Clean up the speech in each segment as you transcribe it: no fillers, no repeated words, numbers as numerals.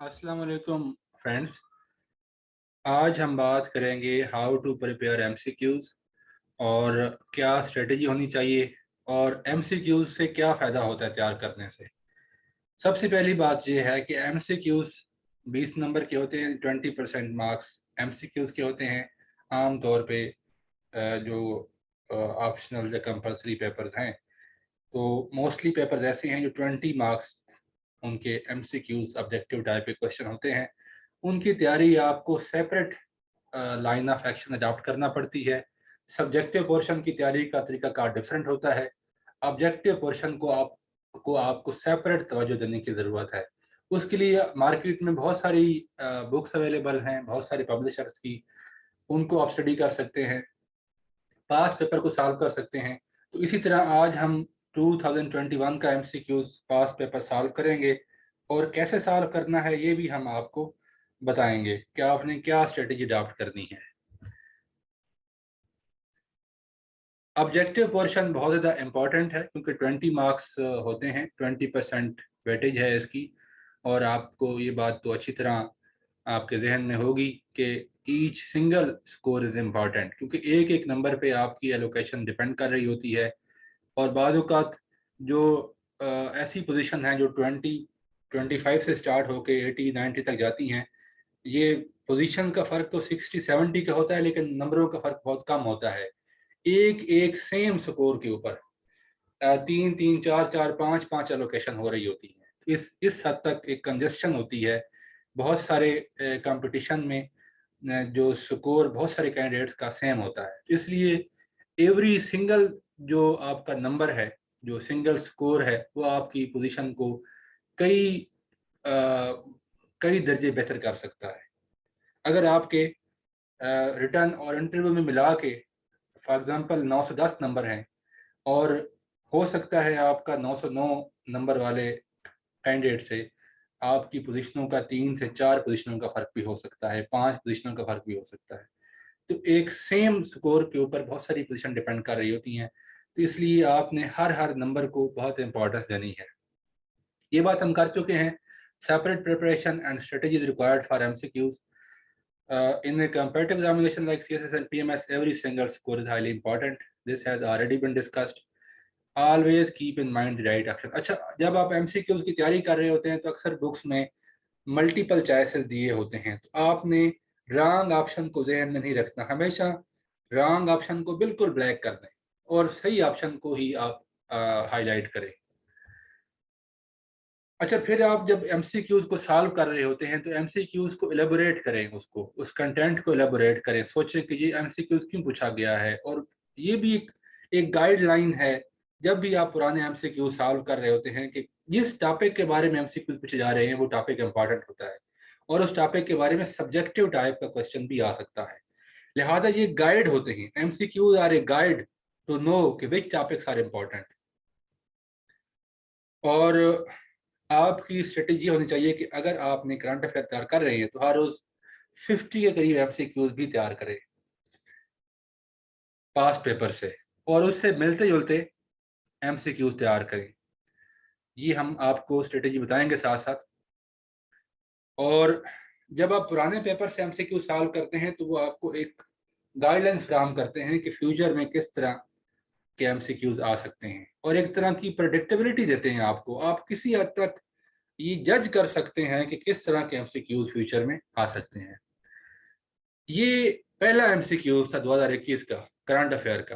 अस्सलाम वालेकुम फ्रेंड्स। आज हम बात करेंगे हाउ टू प्रिपेयर एमसीक्यूज़ और क्या स्ट्रेटजी होनी चाहिए और एमसीक्यूज़ से क्या फ़ायदा होता है तैयार करने से। सबसे पहली बात यह है कि एमसीक्यूज़ 20 नंबर के होते हैं। 20% मार्क्स एमसीक्यूज़ के होते हैं। आम तौर पे जो ऑप्शनल या कंपलसरी पेपर्स हैं, तो मोस्टली पेपर्स ऐसे हैं जो 20 मार्क्स उनके एमसीक्यूज़ ऑब्जेक्टिव टाइप के क्वेश्चन होते हैं। उनकी तैयारी आपको separate line of action adopt करना पड़ती है। सब्जेक्टिव पोर्शन की तैयारी का तरीकाकार डिफरेंट होता है। ऑब्जेक्टिव पोर्शन को आपको सेपरेट तवज्जो देने की ज़रूरत है। उसके लिए मार्केट में बहुत सारी बुक्स अवेलेबल हैं, बहुत सारे पब्लिशर्स की, उनको आप स्टडी कर सकते हैं, पास्ट पेपर को सॉल्व कर सकते हैं। तो इसी तरह आज हम 2021 का एमसीक्यूज़ पास्ट पेपर सॉल्व करेंगे और कैसे सॉल्व करना है ये भी हम आपको बताएंगे कि आपने क्या स्ट्रेटजी अडॉप्ट करनी है। ऑब्जेक्टिव पोर्शन बहुत ज़्यादा इम्पॉर्टेंट है क्योंकि 20 मार्क्स होते हैं, 20% वेटेज है इसकी। और आपको ये बात तो अच्छी तरह आपके जहन में होगी कि each single score is important, क्योंकि एक एक नंबर पे आपकी एलोकेशन डिपेंड कर रही होती है। और बाद औक़ात जो ऐसी पोजीशन है जो 20-25 से स्टार्ट होके 80-90 तक जाती हैं, ये पोजीशन का फ़र्क तो 60-70 का होता है, लेकिन नंबरों का फ़र्क बहुत कम होता है। एक एक सेम स्कोर के ऊपर 3-3, 4-4, 5-5 एलोकेशन हो रही होती है। इस हद तक एक कंजेस्शन होती है। बहुत सारे कंपटीशन में जो स्कोर बहुत सारे कैंडिडेट्स का सेम होता है। इसलिए एवरी सिंगल जो आपका नंबर है, जो सिंगल स्कोर है, वो आपकी पोजीशन को कई अ, कई दर्जे बेहतर कर सकता है। अगर आपके रिटर्न और इंटरव्यू में मिला के फॉर एग्जांपल 9 से 10 नंबर हैं, और हो सकता है आपका 909 नंबर वाले कैंडिडेट से आपकी पोजीशनों का 3 से 4 पोजीशनों का फ़र्क भी हो सकता है, 5 पोजीशनों का फ़र्क भी हो सकता है। तो एक सेम स्कोर के ऊपर बहुत सारी पोजीशन डिपेंड कर रही होती हैं, तो इसलिए आपने हर नंबर को बहुत इम्पोर्टेंस देनी है। ये बात हम कर चुके हैं। Separate preparation and strategies required for MCQs in a competitive examination like CSS and PMS. Every single score is highly important. This has already been discussed. Always keep in mind the right action. अच्छा, जब आप MCQs की तैयारी कर रहे होते हैं तो अक्सर बुक्स में मल्टीपल चॉइसेस दिए होते हैं, तो आपने रॉन्ग ऑप्शन को ज़हन में नहीं रखना। हमेशा रॉन्ग ऑप्शन को बिल्कुल ब्लैक कर दें और सही ऑप्शन को ही आप हाईलाइट करें। अच्छा, फिर आप जब एमसीक्यूज को सॉल्व कर रहे होते हैं तो एमसीक्यूज को एलेबोरेट करें, उसको, उस कंटेंट को एलेबोरेट करें, सोचें कि ये एमसीक्यूज क्यों पूछा गया है। और ये भी एक गाइडलाइन है जब भी आप पुराने एमसीक्यूज सॉल्व कर रहे होते हैं कि जिस टॉपिक के बारे में एमसीक्यूज पूछे जा रहे हैं वो टॉपिक इंपॉर्टेंट होता है, और उस टॉपिक के बारे में सब्जेक्टिव टाइप का क्वेश्चन भी आ सकता है। लिहाजा ये गाइड होते हैं, MCQs are a guide to know कि विच टॉपिक्स आर इम्पोर्टेंट। और आपकी स्ट्रेटेजी होनी चाहिए कि अगर आपने करंट अफेयर तैयार कर रहे हैं तो हर रोज 50 के करीब एमसीक्यूज भी तैयार करें पास्ट पेपर से, और उससे मिलते जुलते एमसीक्यूज तैयार करें। ये हम आपको स्ट्रेटेजी बताएंगे साथ साथ। और जब आप पुराने पेपर से एमसीक्यू सॉल्व करते हैं तो वो आपको एक गाइडलाइन फ्राहम करते हैं कि फ्यूचर में किस तरह के एमसीक्यूज आ सकते हैं, और एक तरह की प्रेडिक्टेबिलिटी देते हैं आपको। आप किसी हद तक ये जज कर सकते हैं कि किस तरह के एमसीक्यूज फ्यूचर में आ सकते हैं। ये पहला एमसीक्यू था 2021 का करंट अफेयर का,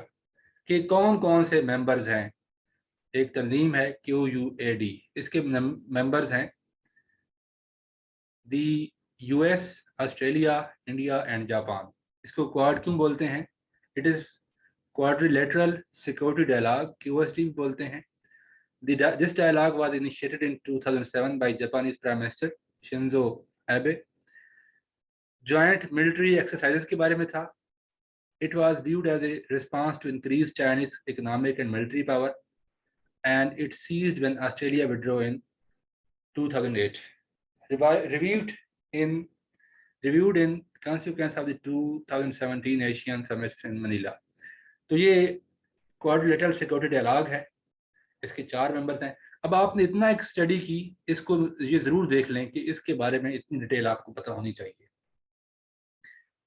कि कौन कौन से मेंबर्स हैं। एक तंजीम है QUAD, इसके मेंबर्स हैं the US, Australia, India and Japan. इसको क्वाड क्यों बोलते हैं? It is quadrilateral security dialogue, QSD भी बोलते हैं। This dialogue was initiated in 2007 by Japanese Prime Minister Shinzo Abe। Joint military exercises के बारे में था। It was viewed as a response to increased Chinese economic and military power, and it ceased when Australia withdrew in 2008. Reviewed in reviewed in consequence of the 2017 Asian Summit in Manila। तो ये quadrilateral security dialogue है, इसके 4 members हैं। अब आपने इतना एक study की, इसको ये ज़रूर देख लें कि इसके बारे में इतनी डिटेल आपको पता होनी चाहिए।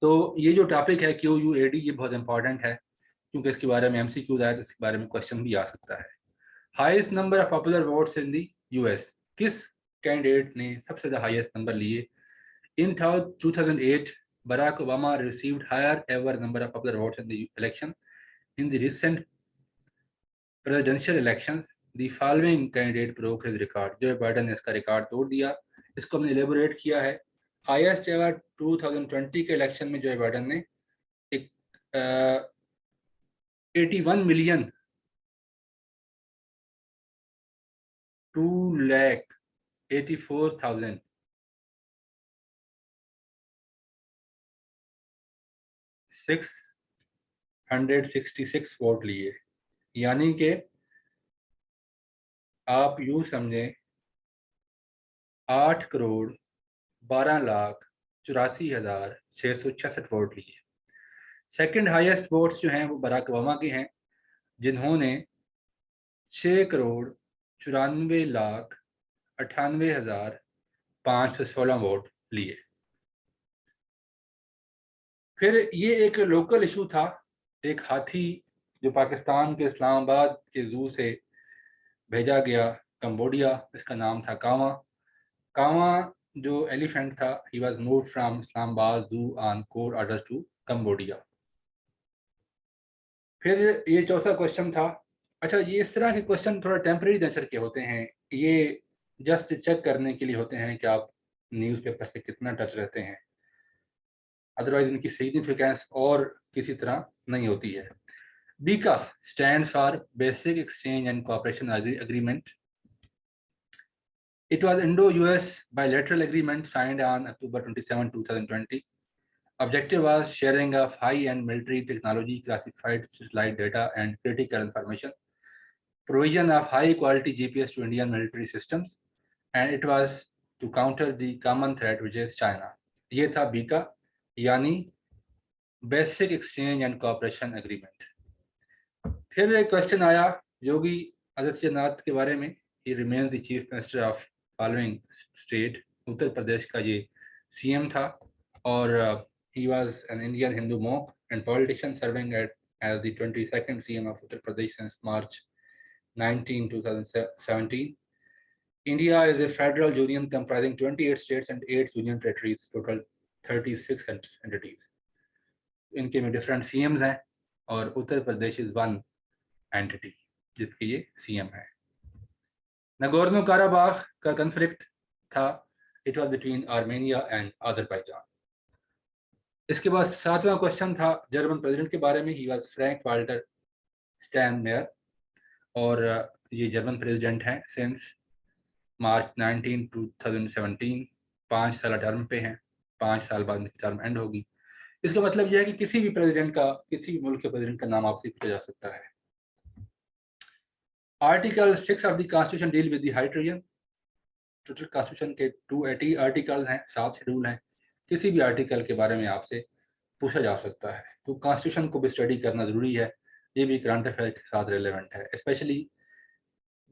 तो ये जो टॉपिक है QUAD, ये बहुत इंपॉर्टेंट है क्योंकि इसके बारे में MCQ आए तो इसके बारे में क्वेश्चन भी आ सकता है। Highest number of popular votes in the US, किस कैंडिडेट ने सबसे ज़्यादा हाईएस्ट नंबर लिए? इन 2008 Barack Obama received higher ever number of popular votes in the election. In the recent presidential elections, the following candidate broke his record. जो Biden ने इसका record तोड़ दिया। इसको हमने एलेबोरेट किया है। हाईएस्ट एवर 2020 के इलेक्शन में जो बाइडन ने एक 81 मिलियन 2,84,000 666 वोट लिए। यानी कि आप यूं समझें 8,12,84,666 वोट लिए। सेकंड हाईएस्ट वोट्स जो हैं वो बराक ओबामा के हैं, जिन्होंने 6,94,98,516 वोट लिए। फिर ये एक लोकल इशू था, एक हाथी जो पाकिस्तान के इस्लामाबाद के जू से भेजा गया कंबोडिया, इसका नाम था कावा। कावा जो एलिफेंट था, he was moved from Islamabad zoo on court order to Cambodia. फिर ये चौथा क्वेश्चन था। अच्छा, ये इस तरह के क्वेश्चन थोड़ा टेम्परेरी नेचर के होते हैं, ये जस्ट चेक करने के लिए होते हैं कि आप न्यूज़पेपर से कितना टच रहते हैं, अदरवाइज इनकी सिग्निफिकेंस और किसी तरह नहीं होती है। Bika stands for Basic Exchange and Cooperation Agreement. It was Indo-US bilateral agreement signed on October 27, 2020. Objective was sharing of high-end military technology, classified satellite data, and critical information. Provision of high-quality GPS to Indian military systems, and it was to counter the common threat which is China. ये था BECA यानी basic exchange and cooperation agreement. फिर एक question आया योगी आदित्यनाथ के बारे में। He remains the chief minister of following state. Uttar Pradesh का ये CM था और he was an Indian Hindu monk and politician serving as the 22nd CM of Uttar Pradesh since March 19, 2017. India is a federal union comprising 28 states and 8 union territories, total 36 entities. इनके में different CMs हैं और Uttar Pradesh is one entity जिसके ये CM है। Nagorno Karabakh का conflict था, it was between Armenia and Azerbaijan. इसके बाद सातवां क्वेश्चन था जर्मन प्रेसिडेंट के बारे में। ही वाज फ्रैंक वाल्टर स्टैइनमायर और ये जर्मन प्रेसिडेंट हैं सिंस मार्च 19, 2017। 5 साल टर्म पे हैं, 5 साल बाद इनकी टर्म एंड होगी। इसका मतलब यह है कि किसी भी प्रेसिडेंट का, किसी भी मुल्क के प्रेसिडेंट का नाम आपसे पूछा जा सकता है। Article 6 of the constitution deal with the high treason. Total constitution के 280 आर्टिकल हैं, 7 शेड्यूल हैं। किसी भी आर्टिकल के बारे में आपसे पूछा जा सकता है, तो कॉन्स्टिट्यूशन को भी स्टडी करना ज़रूरी है। ये भी करंट अफेयर के साथ रिलेवेंट है, स्पेशली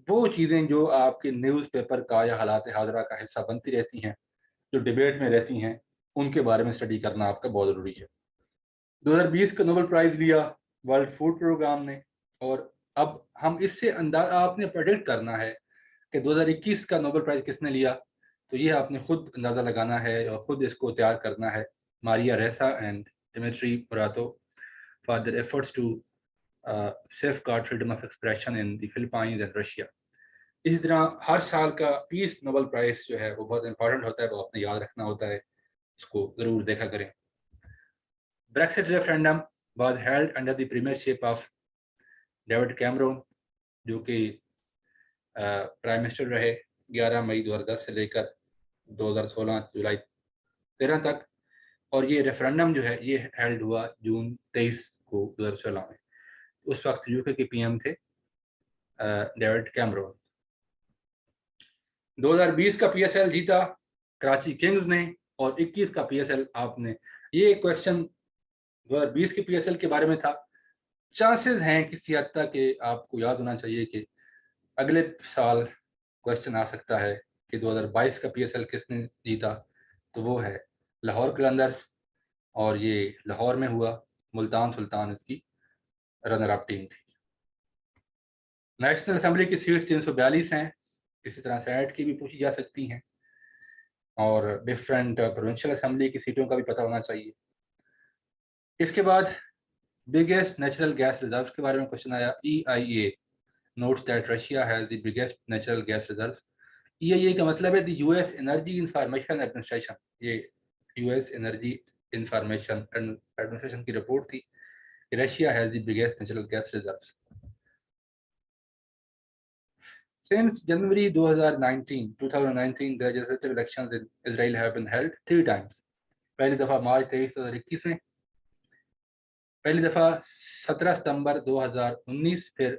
वो चीज़ें जो आपके न्यूज़पेपर का या हालात हाजरा का हिस्सा बनती रहती हैं, जो डिबेट में रहती हैं, उनके बारे में स्टडी करना आपका बहुत ज़रूरी है। 2020 का नोबेल प्राइज़ लिया वर्ल्ड फूड प्रोग्राम ने, और अब हम इससे अंदाजा आपने प्रेडिक्ट करना है कि 2021 का नोबेल प्राइज़ किसने लिया, तो ये आपने खुद अंदाज़ा लगाना है और ख़ुद इसको तैयार करना है। Maria Ressa and Dmitry Muratov for their efforts to safeguard freedom of expression in the Philippines and Russia. इसी तरह हर साल का पीस नोबेल प्राइज़ जो है वो बहुत इंपॉर्टेंट होता है, वो आपने याद रखना होता है, इसको ज़रूर देखा करें। Brexit referendum was held under the premiership of David Cameron, जो कि प्राइम मिनिस्टर रहे 11 मई 2010 से लेकर 2016 जुलाई 13 तक, और ये रेफरेंडम जो है ये हेल्ड हुआ जून 23 को 2016 में। उस वक्त यूके के PM थे डेविड कैमरून। 2020 का PSL जीता कराची किंग्स ने, और 21 का PSL आपने, ये क्वेश्चन 2020 के PSL के बारे में था। चांसेस हैं किसी हद तक कि आपको याद होना चाहिए कि अगले साल क्वेश्चन आ सकता है कि 2022 का PSL किसने जीता, तो वो है लाहौर कलंदर्स, और ये लाहौर में हुआ। मुल्तान सुल्तान इसकी रनर अप टीम थी। नेशनल असेंबली की सीट 342 हैं। इसी तरह सेनेट की भी पूछी जा सकती हैं, और डिफरेंट प्रोविंशियल असेंबली की सीटों का भी पता होना चाहिए। इसके बाद बिगेस्ट नेचुरल गैस रिजर्व्स के बारे में क्वेश्चन आया। EIA notes that Russia has the biggest natural gas reserves. EIA का मतलब है the US Energy Information Administration। ये US Energy Information Administration की रिपोर्ट थी कि Russia has the biggest natural gas reserves. Since January 2019, the legislative elections in Israel have been held 3 times. पहली दफा मार्च 23, 2021 में, पहली दफा 17 सितंबर 2019, फिर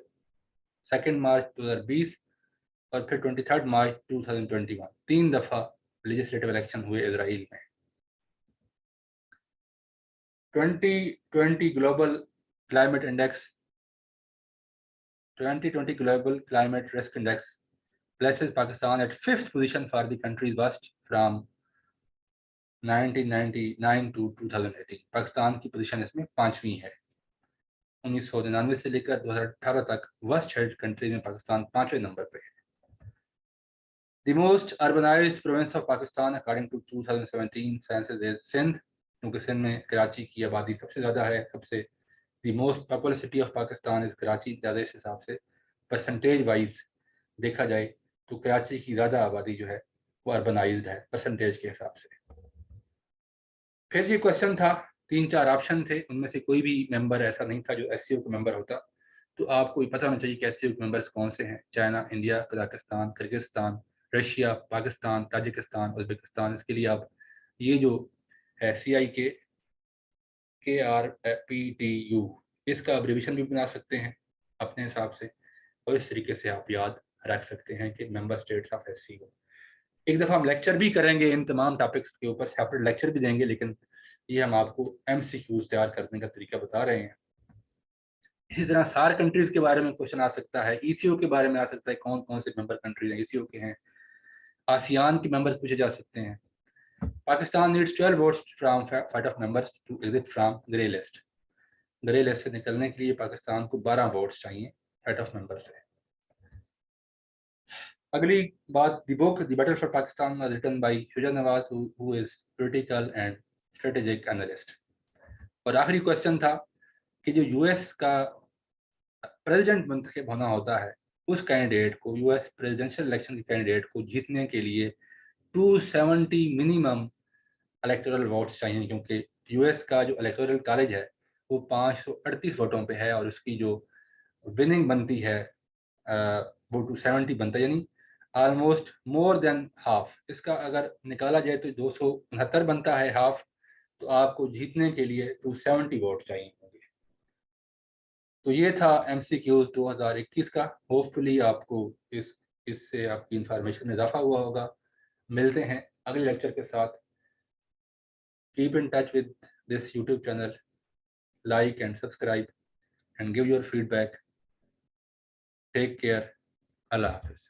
2 मार्च 2020 और फिर 23 मार्च 2021। 3 दफा लेजिस्लेटिव इलेक्शन हुए इजराइल में। 2020 global climate index 2020 Global Climate Risk Index places Pakistan at 5th position for the country's worst from 1999 to 2018। Pakistan की पोजीशन इसमें 5वीं है। 1999 से लेकर 2018 तक वर्स्ट हेल्ड कंट्री में पाकिस्तान 5वें नंबर पे है। The most urbanized province of Pakistan according to 2017 census is Sindh, क्योंकि सिंध में कराची की आबादी सबसे ज़्यादा है। सबसे The most populous city of Pakistan is Karachi. ज़्यादा इस हिसाब से परसेंटेज वाइज देखा जाए तो कराची की ज़्यादा आबादी जो है वो अर्बनाइज्ड है परसेंटेज के हिसाब से। फिर ये क्वेश्चन था, 3-4 ऑप्शन थे, उनमें से कोई भी मेंबर ऐसा नहीं था जो SCO का मेंबर होता। तो आपको पता होना चाहिए कि SCO के मेंबर्स कौन से हैं। China, India, Kazakhstan, Kyrgyzstan, Russia, Pakistan, Tajikistan, Uzbekistan. इसके लिए आप ये जो है CIKRPTU, इसका अब्रीविएशन भी बना सकते हैं अपने हिसाब से, और इस तरीके से आप याद रख सकते हैं कि मेंबर स्टेट्स ऑफ SCO। एक दफ़ा हम लेक्चर भी करेंगे इन तमाम टॉपिक्स के ऊपर, सेपरेट लेक्चर भी देंगे, लेकिन ये हम आपको MCQs तैयार करने का तरीका बता रहे हैं। इसी तरह सार कंट्रीज के बारे में क्वेश्चन आ सकता है। ECO के बारे में आ सकता है, कौन कौन से मेंबर कंट्रीज ECO के हैं। आसियान के मेंबर पूछे जा सकते हैं। Pakistan needs 12 votes from fat of members to exit from grey list. Grey list से निकलने के लिए पाकिस्तान को 12 वोट्स चाहिए फैट ऑफ मेंबर से। अगली बात, the book the battle for Pakistan was written by Shuja Nawaz, who is political and strategic analyst. और आखिरी क्वेश्चन था कि जो US का प्रेसिडेंट मुंतखब होना होता है, उस कैंडिडेट को, US प्रेसिडेंशियल इलेक्शन के कैंडिडेट को जीतने के लिए 270 मिनिमम इलेक्टोरल वोट्स चाहिए, क्योंकि US का जो इलेक्टोरल कॉलेज है वो 538 वोटों पे है, और उसकी जो विनिंग बनती है वो 270 बनता है, यानी ऑलमोस्ट मोर देन हाफ। इसका अगर निकाला जाए तो 269 बनता है, हाफ। तो आपको जीतने के लिए 270 वोट चाहिए होंगे। तो ये था MCQs 2021 का। होपफुली आपको इससे आपकी इंफॉर्मेशन में इजाफा हुआ होगा। मिलते हैं अगले लेक्चर के साथ। Keep in touch with this YouTube channel, like and subscribe and give your feedback. Take care. Allah Hafiz.